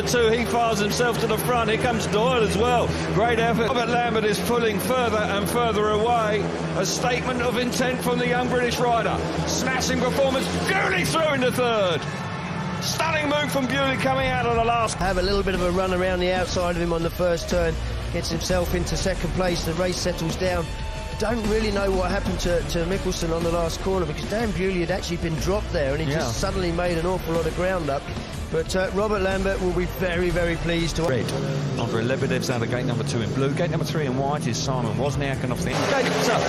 number 2, he fires himself to the front. Here comes Doyle as well. Great effort. Robert Lambert is pulling further and further away. A statement of intent from the young British rider. Smashing performance. Bewley through into third. Stunning move from Bewley coming out of the last. Have a little bit of a run around the outside of him on the first turn. Gets himself into second place. The race settles down. Don't really know what happened to Mikkelsen on the last corner, because Dan Bewley had actually been dropped there and he just suddenly made an awful lot of ground up. But Robert Lambert will be very, very pleased to... Red. Andre Lebedev's out of gate number 2 in blue. Gate number 3 in white is Simon Wozniak, and off the end. Gates up.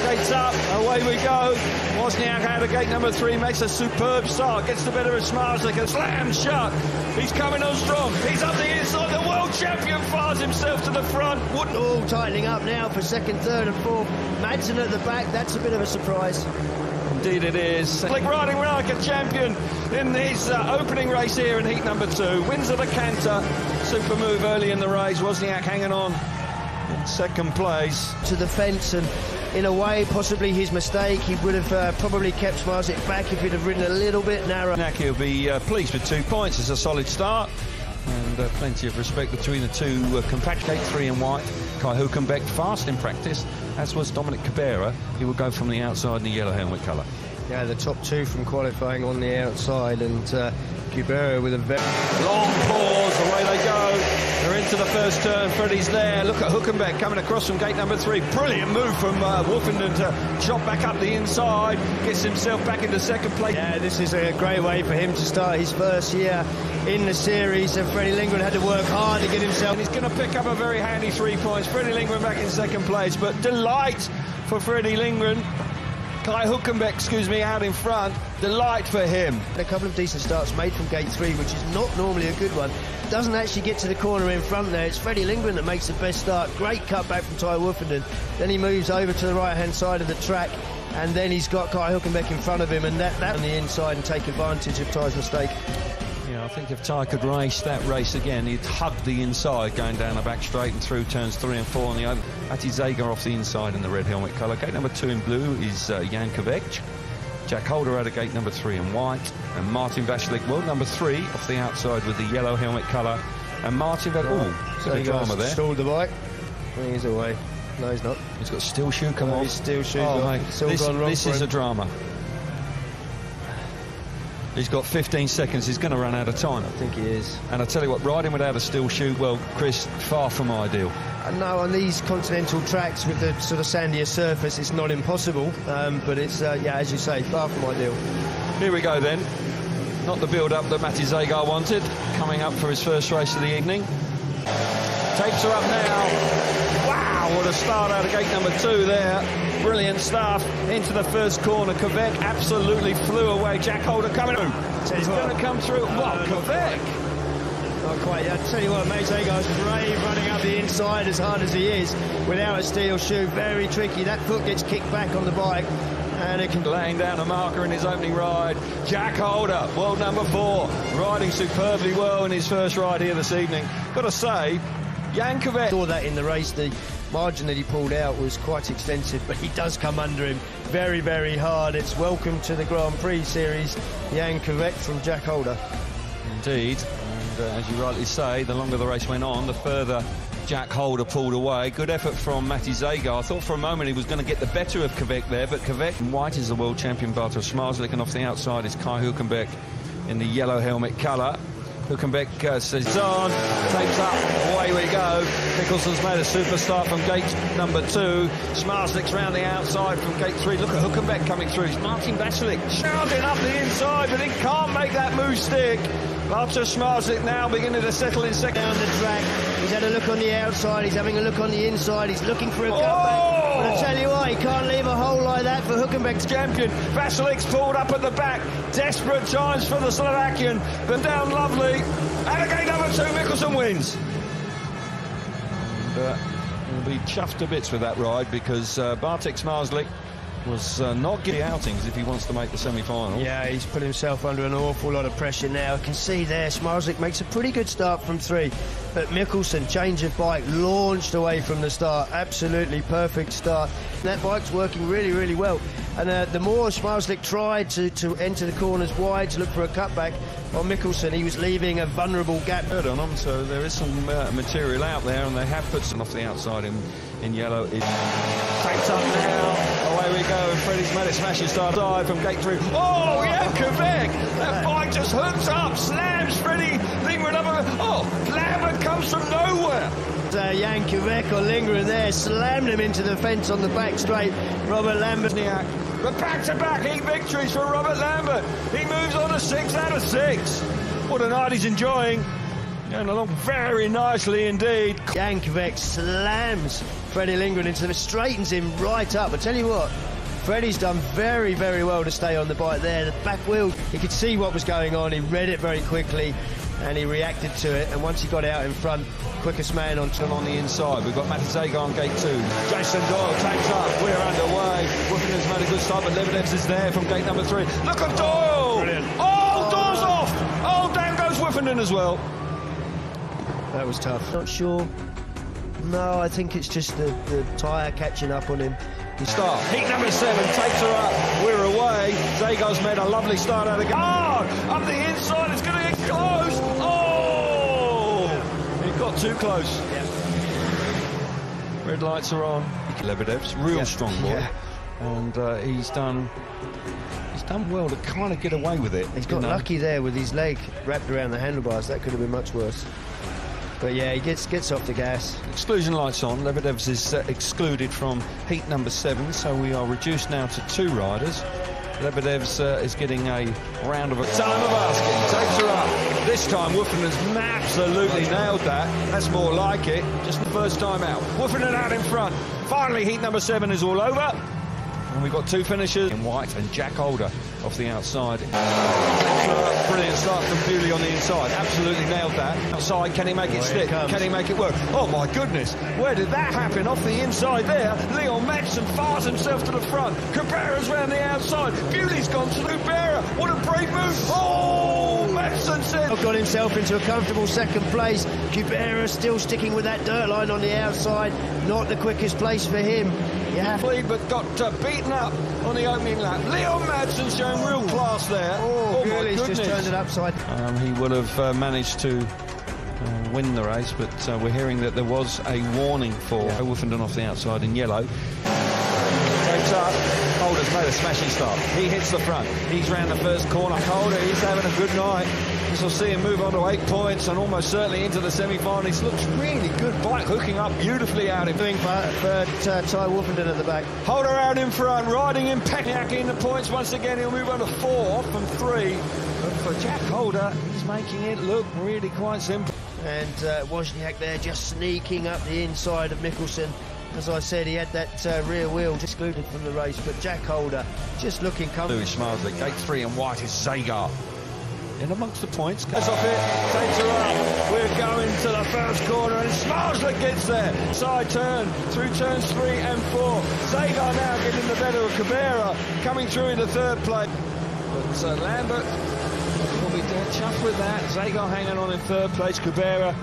Gates up. Away we go. Wozniak out of gate number 3 makes a superb start. Gets the better of Smarslik and slams shut. He's coming on strong. He's up the inside. The world champion fires himself to the front. All tightening up now for second, third and fourth. Madsen at the back. That's a bit of a surprise. Indeed it is. Like riding like a champion in his opening race here in heat number 2. Wins at the canter. Super move early in the race. Wozniak hanging on in second place. To the fence, and in a way possibly his mistake. He would have probably kept Smarslik back if he'd have ridden a little bit narrow. He'll be pleased with 2 points. It's a solid start. And plenty of respect between the two compact. Gate 3 in white. Kai Hülkenberg fast in practice, as was Dominic Cabrera. He will go from the outside in the yellow helmet colour. Yeah, the top 2 from qualifying on the outside, and Cabrera with a very long pause. Away they go. They're into the first turn. Freddie's there. Look at Hülkenberg coming across from gate number 3. Brilliant move from Wolfenden to chop back up the inside. Gets himself back into second place. Yeah, this is a great way for him to start his first year in the series, and Freddie Lindgren had to work hard to get himself. And he's going to pick up a very handy 3 points. Freddie Lindgren back in second place, but delight for Freddie Lindgren. Kai Hülkenberg, excuse me, out in front. Delight for him. A couple of decent starts made from gate 3, which is not normally a good one. Doesn't actually get to the corner in front there. It's Freddie Lindgren that makes the best start. Great cut back from Ty Wolfenden. Then he moves over to the right-hand side of the track, and then he's got Kai Hülkenberg in front of him, and that on the inside and take advantage of Ty's mistake. Yeah, I think if Ty could race that race again, he'd hug the inside going down the back straight and through turns 3 and 4 on the over. Matti Zager off the inside in the red helmet colour. Gate number 2 in blue is Jan Kvec. Jack Holder out of gate number 3 in white. And Martin Vashlik, well, number 3 off the outside with the yellow helmet colour. And Martin Vashlik, so he drama there. Stalled the bike. He's away. No, he's not. He's got steel shoe come off. His steel shoe. Oh, mate, this is a drama. He's got 15 seconds. He's going to run out of time. I think he is. And I tell you what, riding without a steel shoe, well, Chris, far from ideal. No, on these continental tracks with the sort of sandier surface, it's not impossible, but it's, yeah, as you say, far from ideal. Here we go then. Not the build-up that Matti Zager wanted. Coming up for his first race of the evening. Tapes are up now. Wow, what a start out of gate number 2 there. Brilliant stuff. Into the first corner. Kvec absolutely flew away. Jack Holder coming through. He's going to come through. What, Kvec? Not quite. I tell you what, mate, Zager's brave running up the inside as hard as he is without a steel shoe. Very tricky. That foot gets kicked back on the bike. And it can... Laying down a marker in his opening ride. Jack Holder, world number 4, riding superbly well in his first ride here this evening. Got to say, Jan Kvec... Saw that in the race. The margin that he pulled out was quite extensive, but he does come under him very, very hard. It's welcome to the Grand Prix series, Jan Kvec from Jack Holder. Indeed, and as you rightly say, the longer the race went on, the further Jack Holder pulled away. Good effort from Matti Zager. I thought for a moment he was going to get the better of Kvec there, but Kvec in white is the world champion Bartosz Smarslik, and off the outside is Kai Hülkenberg in the yellow helmet colour. Hülkenberg says it's on, tapes up, away we go. Mikkelsen's made a super start from gate number 2. Smarslik's round the outside from gate 3. Look at Hülkenberg coming through. It's Martin Vashlik shouting up the inside, but he can't make that move stick. Bartosz Smarslik now beginning to settle in second. Down the track, he's had a look on the outside, he's having a look on the inside, he's looking for a cutback. But I tell you what, he can't leave a hole like that for Hülkenberg's champion. Vashlik's pulled up at the back. Desperate times for the Slovakian, but down lovely. And again, number 2, Mikkelsen wins. And he'll be chuffed to bits with that ride, because Bartek Smarslik was not getting outings if he wants to make the semi-final. Yeah, he's put himself under an awful lot of pressure now. I can see there, Smarslik makes a pretty good start from 3. But Mikkelsen, change of bike, launched away from the start. Absolutely perfect start. That bike's working really, really well. And the more Schmalzlich tried to enter the corners wide to look for a cutback on Mikkelsen, he was leaving a vulnerable gap. On them, so there is some material out there, and they have put some off the outside in yellow. It takes up now. Away we go. Freddie's made it smashing start dive from gate 3. Oh, Jankovic! That bike just hooks up, slams Freddie Lindgren up. Oh, Lambert comes from nowhere. Jankovic or Lindgren there slammed him into the fence on the back straight. Robert Lambert. But back-to-back heat victories for Robert Lambert. He moves on to 6 out of 6. What a night he's enjoying. Going along very nicely indeed. Jankovic slams Freddie Lindgren into the, straightens him right up. I tell you what, Freddie's done very, very well to stay on the bike there. The back wheel, he could see what was going on. He read it very quickly and he reacted to it. And once he got out in front, quickest man on the inside. We've got Matty Zager on gate 2. Jason Doyle takes up. We're underway. Wuffenden's made a good start, but Lebedevs is there from gate number 3. Look at Doyle! Brilliant. Oh, Doyle's off! Oh, down goes Wuffenden as well. That was tough. Not sure. No, I think it's just the tyre catching up on him. Start. Heat number 7 takes her up. We're away. Zagar's made a lovely start out of the game. Oh, up the inside. It's going to get close. Oh, it got too close. Yeah. Red lights are on. Lebedev's real strong boy, and he's done well to kind of get away with it. He's got lucky there with his leg wrapped around the handlebars. That could have been much worse. But yeah, he gets off the gas. Exclusion lights on. Lebedevs is excluded from heat number 7, so we are reduced now to 2 riders. Lebedevs is getting a round of a time of asking. Takes her up. This time Wuffinden's absolutely nailed that. That's more like it. Just the first time out. Wuffinden out in front. Finally, heat number 7 is all over. And we've got 2 finishers in white and Jack Holder off the outside. Brilliant start from Bewley on the inside. Absolutely nailed that. Outside, can he make it stick? Can he make it work? Oh my goodness, where did that happen? Off the inside there. Leon Madsen fires himself to the front. Cabrera's round the outside. Bewley's gone to Cabrera. What a brave move. Oh, Madsen said. Got himself into a comfortable 2nd place. Cabrera still sticking with that dirt line on the outside. Not the quickest place for him. But got beaten up on the opening lap. Leon Madsen showing real class there. Oh my goodness. Just turned it upside. He would have managed to win the race, but we're hearing that there was a warning for Wuffenden off the outside in yellow. Takes up. Holder's made a smashing start. He hits the front. He's round the first corner. Holder, he's having a good night. This will see him move on to 8 points and almost certainly into the semi-finals. Looks really good. Bike hooking up beautifully out in doing for Ty Wuffenden at the back. Holder out in front, riding in Pekniak in the points once again. He'll move on to 4 from 3. But for Jack Holder, he's making it look really quite simple. And Wozniak there just sneaking up the inside of Mikkelsen. As I said, he had that rear wheel excluded from the race, but Jack Holder just looking comfortable. Louis Schmalzlich, gate 3 and white is Zager. In amongst the points, goes off it, takes her up. We're going to the first corner and Schmalzlich gets there. Side turn, through turns 3 and 4. Zager now getting the better of Cabrera, coming through in the 3rd place. But Lambert will be dead chuffed with that. Zager hanging on in 3rd place, Cabrera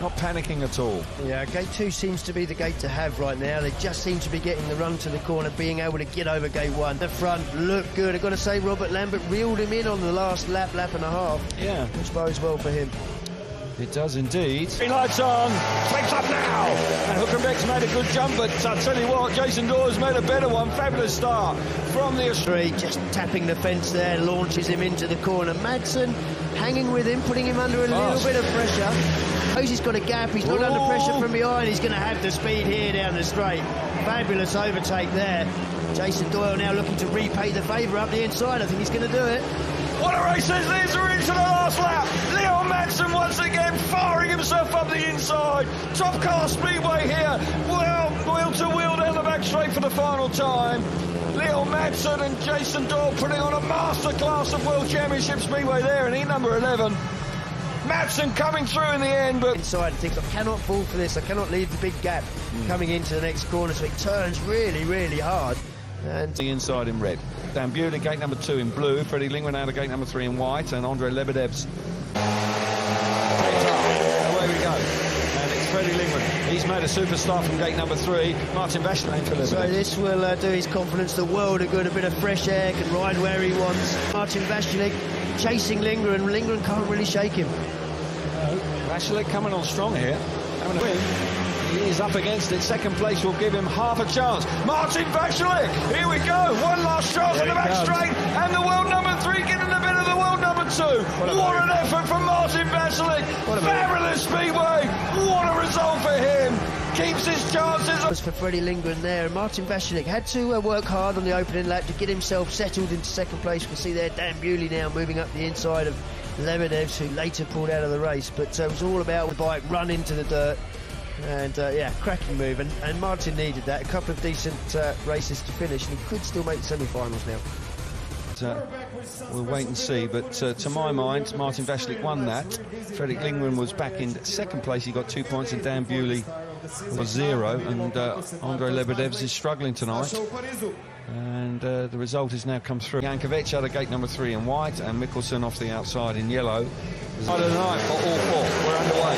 not panicking at all. Yeah, gate 2 seems to be the gate to have right now. They just seem to be getting the run to the corner, being able to get over gate 1. The front looked good. I've got to say, Robert Lambert reeled him in on the last lap and a half. Yeah. Which bodes well for him. It does indeed. Green lights on. Takes up now. And Hookenbeck's made a good jump, but I tell you what, Jason Doyle's made a better one. Fabulous start from the street. Just tapping the fence there, launches him into the corner. Madsen hanging with him, putting him under a little bit of pressure. He's got a gap, he's not under pressure from behind. He's going to have the speed here down the straight. Fabulous overtake there. Jason Doyle now looking to repay the favour up the inside. I think he's going to do it. What a race is this! We're into the last lap. Leon Madsen once again firing himself up the inside. Top car speedway here. Well, wheel to wheel down the back straight for the final time. Leon Madsen and Jason Doyle putting on a masterclass of World Championship Speedway there in heat number 11. Madsen coming through in the end, but inside thinks, I cannot fall for this. I cannot leave the big gap coming into the next corner. So he turns really, really hard. And the inside in red. Dan Bewley, gate number 2 in blue. Freddie Lindgren out of gate number 3 in white. And Andre Lebedev's. Away we go. And it's Freddie Lindgren. Lingren. He's made a superstar from gate number 3. Martin Vashlik for Lebanon. So this will do his confidence the world of good. A bit of fresh air, can ride where he wants. Martin Vashlik chasing Lingren. Lingren can't really shake him. Vashlik coming on strong here. Having a win. He is up against it. Second place will give him half a chance. Martin Vashlik, here we go. One last chance in the back straight. And the world number 3 getting a bit of the world number 2. What an effort from Martin Vashlik. Fabulous speedway. What a result for him. Keeps his chances. For Freddie Lingren there. Martin Vashlik had to work hard on the opening lap to get himself settled into second place. We can see there Dan Bewley now moving up the inside of Lebedevs, who later pulled out of the race. But it was all about the bike run into the dirt. And yeah, cracking move, and Martin needed that. A couple of decent races to finish, and he could still make the semi-finals now. We'll wait and see, but to my mind, Martin Vashlik won that. Fredrik Lingren was back in second place. He got 2 points, and Dan Bewley was 0, and Andrei Lebedevs is struggling tonight. And the result has now come through. Jankovic out of gate number 3 in white, and Mikkelsen off the outside in yellow. Side of the night for all 4. We're underway.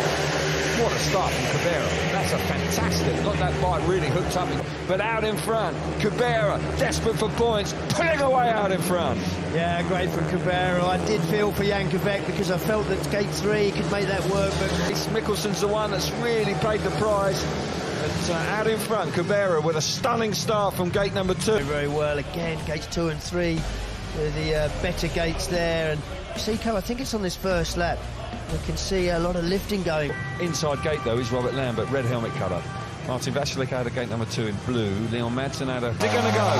What a start from Cabrera. That's a fantastic. Got that bike really hooked up. But out in front, Cabrera, desperate for points, pulling away out in front. Yeah, great from Cabrera. I did feel for Jankovic because I felt that gate 3 could make that work. But Mikkelsen's the one that's really paid the price. But out in front, Cabrera with a stunning start from gate number 2. Very well. Again, gates 2 and 3. The better gates there. And Seiko, I think it's on this first lap. We can see a lot of lifting going. Inside gate, though, is Robert Lambert, red helmet cut-up. Martin Vashlik out of gate number 2 in blue. Leon Madsen out of... They're going to go.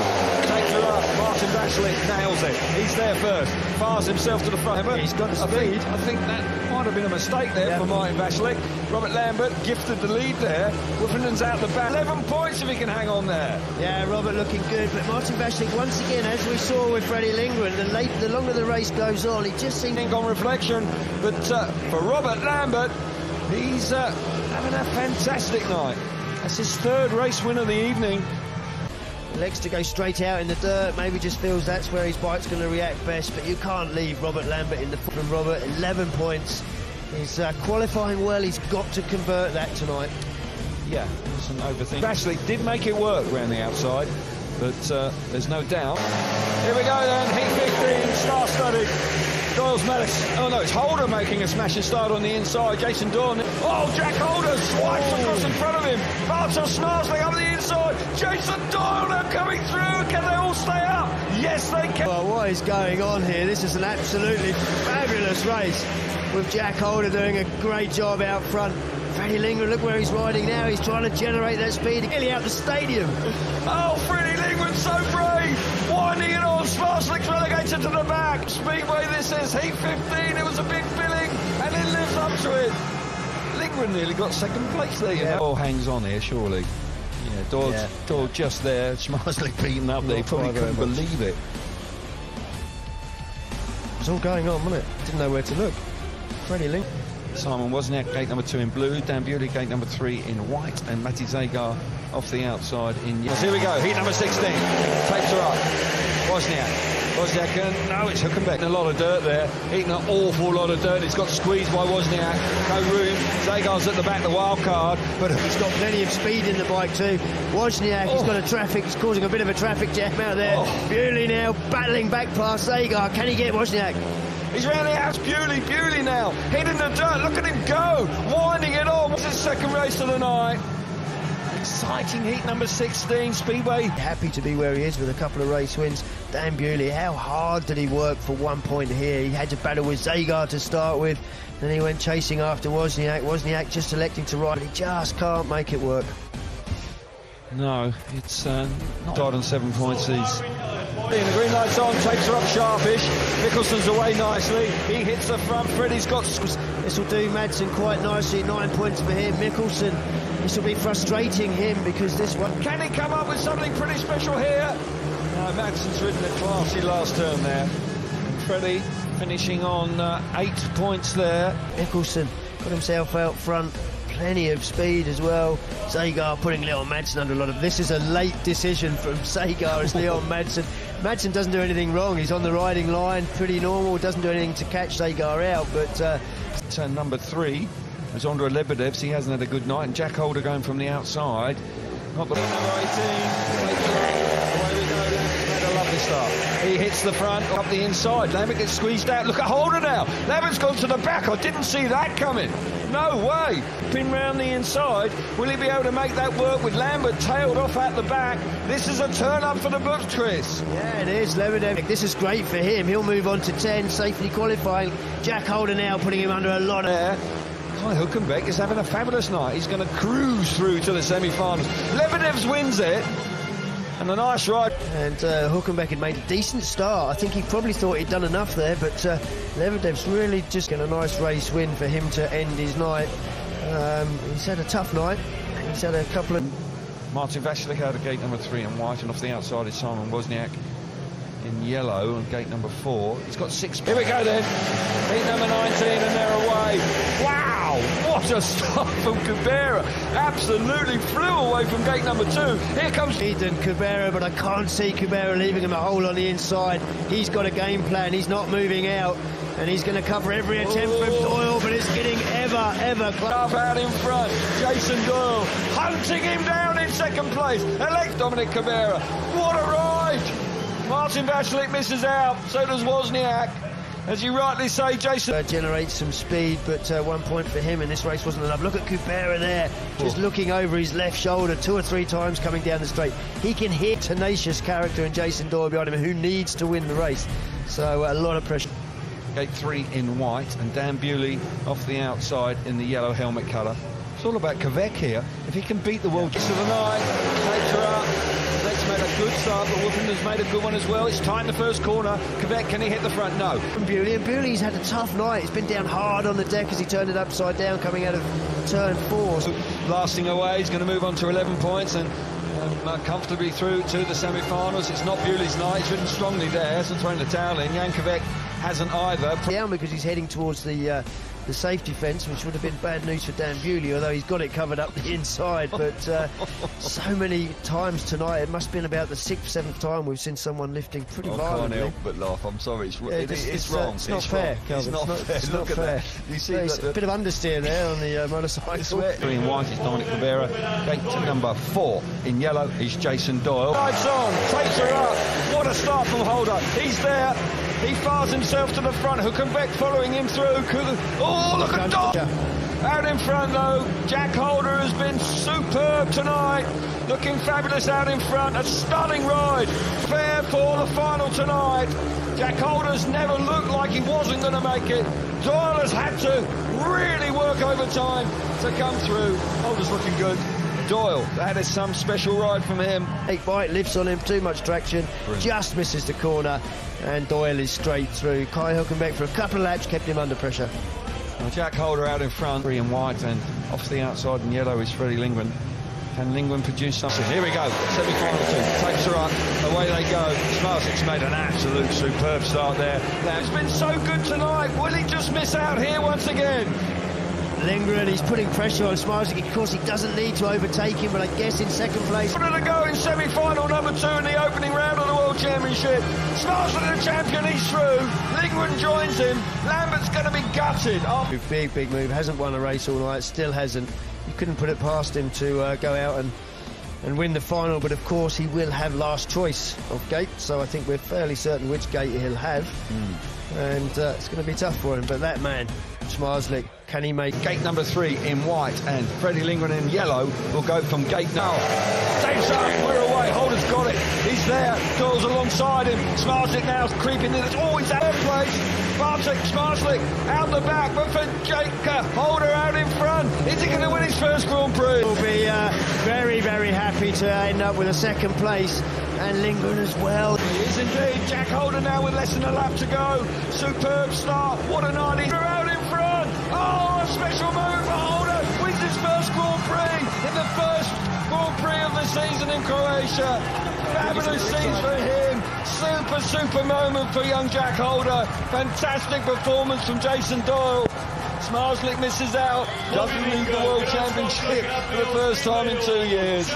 Takes her up. Martin Vashlik nails it. He's there first. Fires himself to the front. But he's got the speed. I think that might have been a mistake there for Martin Vashlik. Robert Lambert gifted the lead there. Wiffinen's out the back. 11 points if he can hang on there. Yeah, Robert looking good. But Martin Vashlik, once again, as we saw with Freddie Lingren, the longer the race goes on, he just seems... On reflection. But for Robert Lambert, he's having a fantastic night. That's his 3rd race win of the evening. Legs to go straight out in the dirt, maybe just feels that's where his bike's going to react best, but you can't leave Robert Lambert in the front. From Robert, 11 points. He's qualifying well, he's got to convert that tonight. Yeah, it's an overthink. Vashlik did make it work around the outside, but there's no doubt. Here we go then, heat 15, star-studded. Doyle's Mattis. Oh no, it's Holder making a smashing start on the inside. Jason Dorn. Oh, Jack Holder swipes across in front of him. Bartos Marsling up the inside. Jason Doyle now coming through. Can they all stay up? Yes, they can. Well, what is going on here? This is an absolutely fabulous race with Jack Holder doing a great job out front. Freddie Lingren, look where he's riding now. He's trying to generate that speed nearly out the stadium. Oh, Freddie Lingren so brave. Winding it on. Smarslick's relegated to the back. Speedway, this is heat 15. It was a big billing, and it lives up to it. Lingren nearly got second place there. Yeah. All hangs on here, surely. Yeah, Doyle just there. Smarslick beaten up there. He probably couldn't believe it. It was all going on, wasn't it? Didn't know where to look. Freddie Lingren. Simon Wozniak, gate number 2 in blue. Dan Bewley, gate number 3 in white. And Matti Zagar off the outside in yellow. Here we go, heat number 16. Takes her up. Wozniak, and no, it's Hülkenberg. A lot of dirt there. Eating an awful lot of dirt. It's got squeezed by Wozniak. No room. Zagar's at the back, the wild card. But he's got plenty of speed in the bike too. Wozniak, he's got a traffic. He's causing a bit of a traffic jam out there. Bewley now battling back past Zagar. Can he get Wozniak? He's round the house. Bewley now. Hitting the dirt. Look at him go. Winding it on. What's his second race of the night? Exciting heat number 16, Speedway. Happy to be where he is with a couple of race wins. Dan Bewley, how hard did he work for 1 point here? He had to battle with Zagar to start with. Then he went chasing after Wozniak. Wozniak just electing to ride, but he just can't make it work. No, it's not died on 7 points. He's the green light's on, takes her up sharpish. Mikkelsen's away nicely. He hits the front. Freddie's got... This will do Madsen quite nicely. 9 points for him. Mikkelsen, this will be frustrating him because this one... Can he come up with something pretty special here? No, Madsen's ridden a classy last turn there. And Freddie finishing on 8 points there. Mikkelsen got himself out front. Plenty of speed as well. Zagar putting Leon Madsen under a lot of... This is a late decision from Zagar as Leon Madsen. Madsen doesn't do anything wrong. He's on the riding line, pretty normal. Doesn't do anything to catch Zagar out, but... Turn number 3. It's Andrei Lebedev's. He hasn't had a good night. And Jack Holder going from the outside. Not the number 18. Away we go. Lambert had a lovely start. He hits the front, up the inside. Lambert gets squeezed out. Look at Holder now. Lambert's gone to the back. I didn't see that coming. No way. Pin round the inside. Will he be able to make that work with Lambert tailed off at the back? This is a turn up for the books, Chris. Yeah, it is. Lebedev. This is great for him. He'll move on to 10, safely qualifying. Jack Holder now putting him under a lot of... Kai Hülkenberg is having a fabulous night. He's going to cruise through to the semi-finals. Lebedev's wins it. And a nice ride. And Hülkenberg had made a decent start. I think he probably thought he'd done enough there, but Lebedev's really just getting a nice race win for him to end his night. He's had a tough night. He's had a couple of... Martin Vaclik out of gate number 3 in white, and off the outside is Simon Wozniak in yellow on gate number 4. He's got 6... Here we go then. Gate number 19 and they're away. Wow! What a start from Kubera. Absolutely flew away from gate number 2. Here comes... Eden Kubera, but I can't see Kubera leaving him a hole on the inside. He's got a game plan. He's not moving out. And he's going to cover every attempt from Doyle, but it's getting ever close. Out in front, Jason Doyle hunting him down in second place. Elect Dominic Kubera. What a ride! Martin Vaclik misses out, so does Wozniak. As you rightly say, Jason... generates some speed, but 1 point for him in this race wasn't enough. Look at Kubera there, just looking over his left shoulder 2 or 3 times coming down the straight. He can hit tenacious character and Jason Doyle behind him, who needs to win the race. So a lot of pressure. Gate 3 in white, and Dan Bewley off the outside in the yellow helmet colour. It's all about Kvek here. If he can beat the world of the night, takes her up. Kvek's made a good start, but Woofenden has made a good one as well. It's tight in the first corner. Kvek, can he hit the front? No. From Bewley, and Bewley's had a tough night. He's been down hard on the deck as he turned it upside down coming out of turn 4. Blasting away, he's going to move on to 11 points and comfortably through to the semi-finals. It's not Bewley's night. He's ridden strongly there, hasn't thrown the towel in. Jan Kvek hasn't either. Down because he's heading towards the safety fence, which would have been bad news for Dan Bewley, although he's got it covered up the inside. But so many times tonight, it must have been about the 6th, 7th time we've seen someone lifting pretty violently. I can't help but laugh. I'm sorry, it's wrong. It's not fair, Calvin. It's not fair. You see a bit of understeer there on the motorcycle. In white is Dominic Kubera. Gate to number 4 in yellow is Jason Doyle. Drives on, takes her up. What a start from Holder. He's there. He fires himself to the front. Hülkenberg following him through. Oh, look at Doyle. Out in front, though. Jack Holder has been superb tonight. Looking fabulous out in front. A stunning ride. Fair for the final tonight. Jack Holder's never looked like he wasn't going to make it. Doyle has had to really work overtime to come through. Holder's looking good. Doyle, that is some special ride from him. Big bite, lifts on him, too much traction, just misses the corner, and Doyle is straight through. Kai Hülkenberg for a couple of laps kept him under pressure. Well, Jack Holder out in front, 3 in white, and off the outside in yellow is Freddie Lindgren. Can Lindgren produce something? Here we go, semi-final 2, takes her up, away they go. Smart's made an absolute superb start there. It's been so good tonight, will he just miss out here once again? Lindgren, he's putting pressure on Smarslik. Of course, he doesn't need to overtake him, but I guess in second place. What to go in semi-final number 2 in the opening round of the World Championship. Smarslik, the champion, he's through. Lindgren joins him. Lambert's going to be gutted. Big move. Hasn't won a race all night. Still hasn't. You couldn't put it past him to go out and win the final, but of course he will have last choice of gate, so I think we're fairly certain which gate he'll have. And it's going to be tough for him, but that man, Smarslik, can he make... Gate number 3 in white, and Freddie Lindgren in yellow will go from gate now. Takes up, we're away, Holder's got it, he's there, Doyle's alongside him, Smarslik now creeping in, oh, he's out of place, Smarslik out the back, but for Jake Holder out in front, is he going to win his first Grand Prix? He'll be very happy to end up with a second place, and Lindgren as well. He is indeed. Jack Holder now with less than a lap to go. Superb start. What a night. He's out in front. Oh, a special move for Holder. Wins his first Grand Prix in the first Grand Prix of the season in Croatia. Fabulous scenes for him. Super moment for young Jack Holder. Fantastic performance from Jason Doyle. Smarslik misses out. Doesn't lead the World Championship for the first time in 2 years.